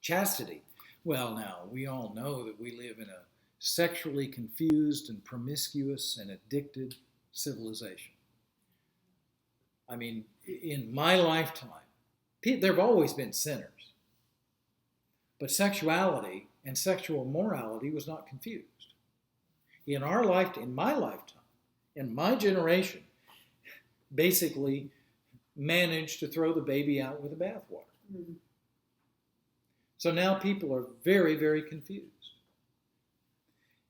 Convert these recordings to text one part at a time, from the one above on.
Chastity. Well, now, we all know that we live in a sexually confused and promiscuous and addicted civilization. I mean, in my lifetime, there have always been sinners, but sexuality and sexual morality was not confused. In my lifetime, in my generation, basically managed to throw the baby out with the bathwater. Mm-hmm. So now people are very, very confused.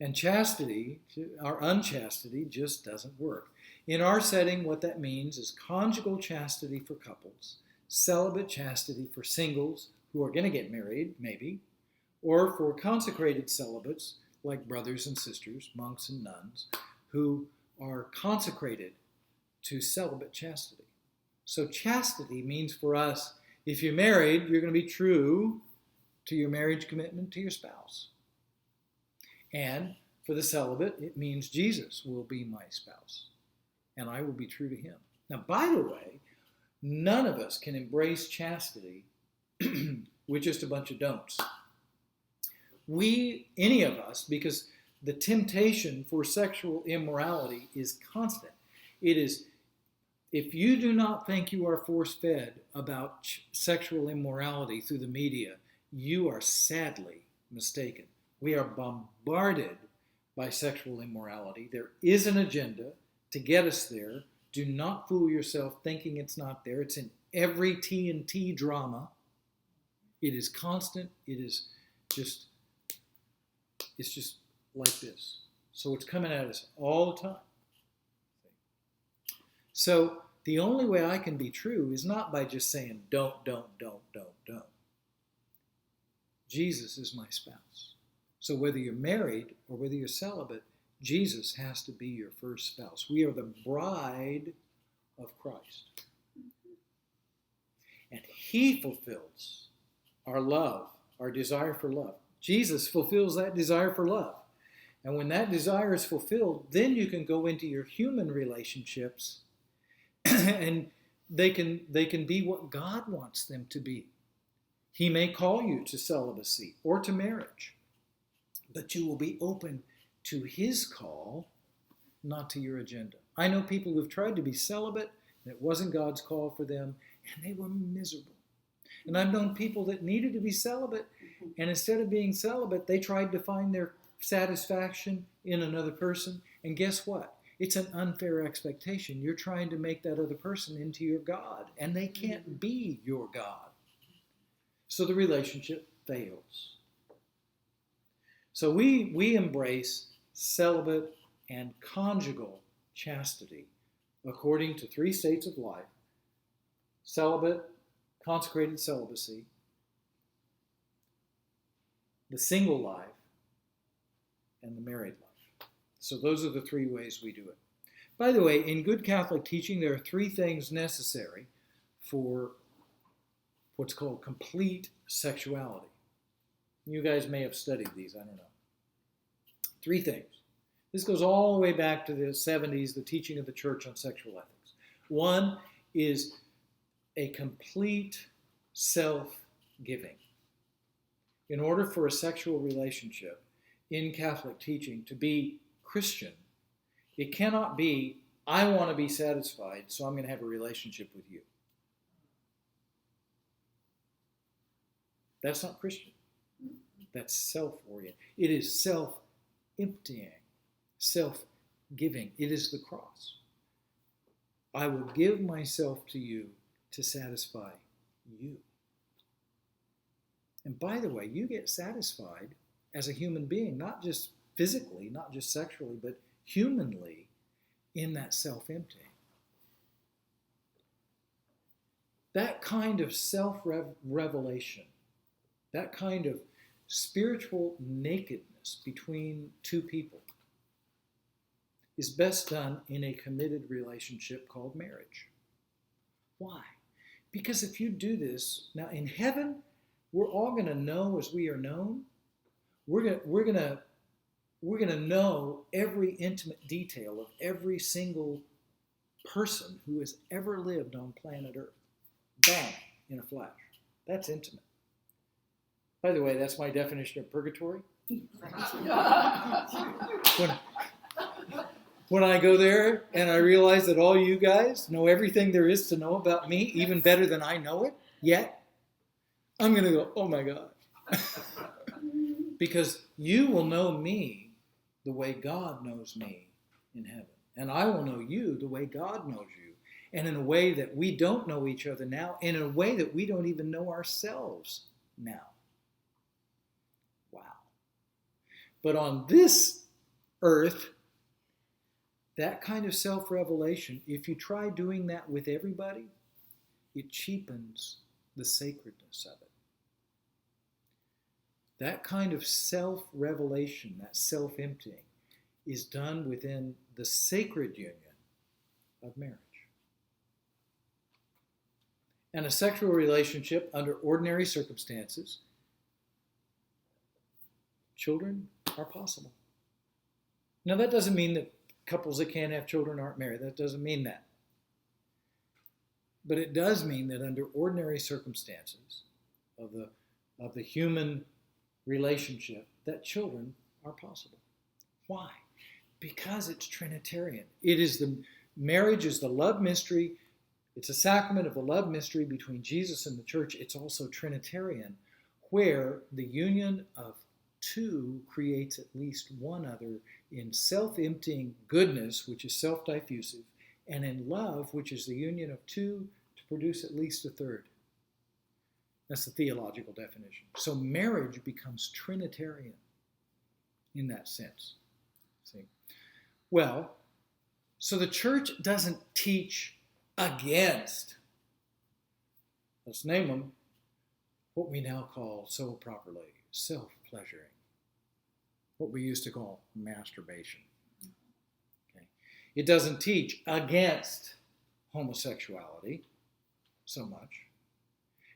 And chastity, or unchastity, just doesn't work. In our setting, what that means is conjugal chastity for couples, celibate chastity for singles who are going to get married, maybe, or for consecrated celibates like brothers and sisters, monks and nuns, who are consecrated to celibate chastity. So chastity means for us, if you're married, you're going to be true to your marriage commitment to your spouse. And for the celibate, it means Jesus will be my spouse, and I will be true to him. Now, by the way, none of us can embrace chastity with just a bunch of don'ts. Any of us, because the temptation for sexual immorality is constant. It is, if you do not think you are force-fed about sexual immorality through the media, you are sadly mistaken. We are bombarded by sexual immorality. There is an agenda to get us there. Do not fool yourself thinking it's not there. It's in every TNT drama. It is constant. It's just like this. So it's coming at us all the time. So the only way I can be true is not by just saying don't. Jesus is my spouse. So whether you're married or whether you're celibate, Jesus has to be your first spouse. We are the bride of Christ. And he fulfills our love, our desire for love. Jesus fulfills that desire for love. And when that desire is fulfilled, then you can go into your human relationships and they can be what God wants them to be. He may call you to celibacy or to marriage, but you will be open to his call, not to your agenda. I know people who've tried to be celibate, and it wasn't God's call for them, and they were miserable. And I've known people that needed to be celibate, and instead of being celibate, they tried to find their satisfaction in another person. And guess what? It's an unfair expectation. You're trying to make that other person into your God, and they can't be your God. So the relationship fails. So we embrace celibate and conjugal chastity according to 3 states of life: celibate, consecrated celibacy, the single life, and the married life. So those are the 3 ways we do it. By the way, in good Catholic teaching, there are 3 things necessary for what's called complete sexuality. You guys may have studied these, I don't know. 3 things. This goes all the way back to the 70s, the teaching of the church on sexual ethics. 1 is a complete self-giving. In order for a sexual relationship in Catholic teaching to be Christian, it cannot be, I want to be satisfied, so I'm going to have a relationship with you. That's not Christian. That's self-oriented. It is self-emptying, self-giving. It is the cross. I will give myself to you to satisfy you. And by the way, you get satisfied as a human being, not just physically, not just sexually, but humanly in that self-emptying. That kind of self-revelation, that kind of spiritual nakedness between 2 people is best done in a committed relationship called marriage. Why? Because if you do this, now in heaven, we're all going to know as we are known. We're going to know every intimate detail of every single person who has ever lived on planet Earth. Bang, in a flash. That's intimate. By the way, that's my definition of purgatory. When I go there and I realize that all you guys know everything there is to know about me, even better than I know it yet, I'm going to go, oh my God. Because you will know me the way God knows me in heaven. And I will know you the way God knows you. And in a way that we don't know each other now, in a way that we don't even know ourselves now. Wow. But on this earth, that kind of self-revelation, if you try doing that with everybody, it cheapens the sacredness of it. That kind of self-revelation, that self-emptying, is done within the sacred union of marriage. And a sexual relationship under ordinary circumstances, children are possible. Now that doesn't mean that couples that can't have children aren't married. That doesn't mean that. But it does mean that under ordinary circumstances of the human relationship, that children are possible. Why? Because it's Trinitarian. Marriage is the love mystery. It's a sacrament of the love mystery between Jesus and the church. It's also Trinitarian, where the union of two creates at least one other in self-emptying goodness, which is self-diffusive, and in love, which is the union of two to produce at least a third. That's the theological definition. So marriage becomes Trinitarian in that sense. See? Well, so the church doesn't teach against, let's name them, what we now call so properly self-pleasuring, what we used to call masturbation. Okay. It doesn't teach against homosexuality so much.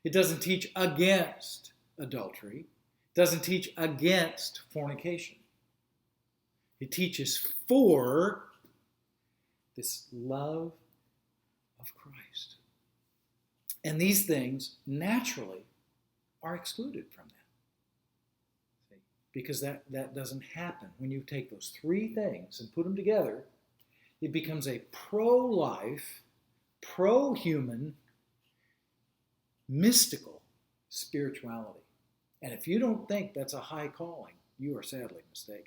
It doesn't teach against adultery. It doesn't teach against fornication. It teaches for this love of Christ. And these things naturally are excluded from that. See? Because that doesn't happen. When you take those three things and put them together, it becomes a pro-life, pro-human, mystical spirituality. And if you don't think that's a high calling, you are sadly mistaken.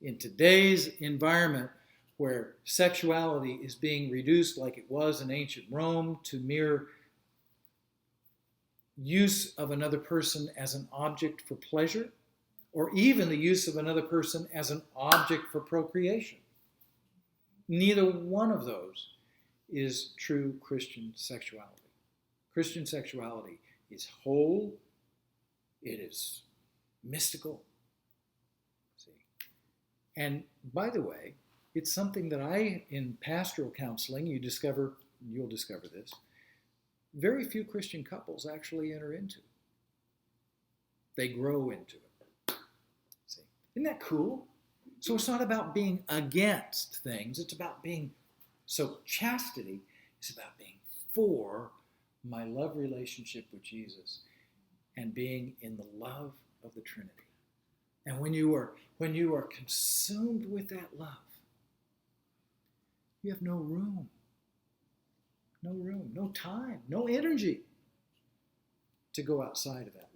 In today's environment where sexuality is being reduced like it was in ancient Rome to mere use of another person as an object for pleasure, or even the use of another person as an object for procreation. Neither one of those is true Christian sexuality. Christian sexuality is whole, it is mystical. See? And by the way, it's something that in pastoral counseling, you'll discover this, very few Christian couples actually enter into. They grow into it. See? Isn't that cool? So it's not about being against things, it's about being, so chastity is about being for my love relationship with Jesus and being in the love of the Trinity. And when you are consumed with that love, you have no room, no time, no energy to go outside of that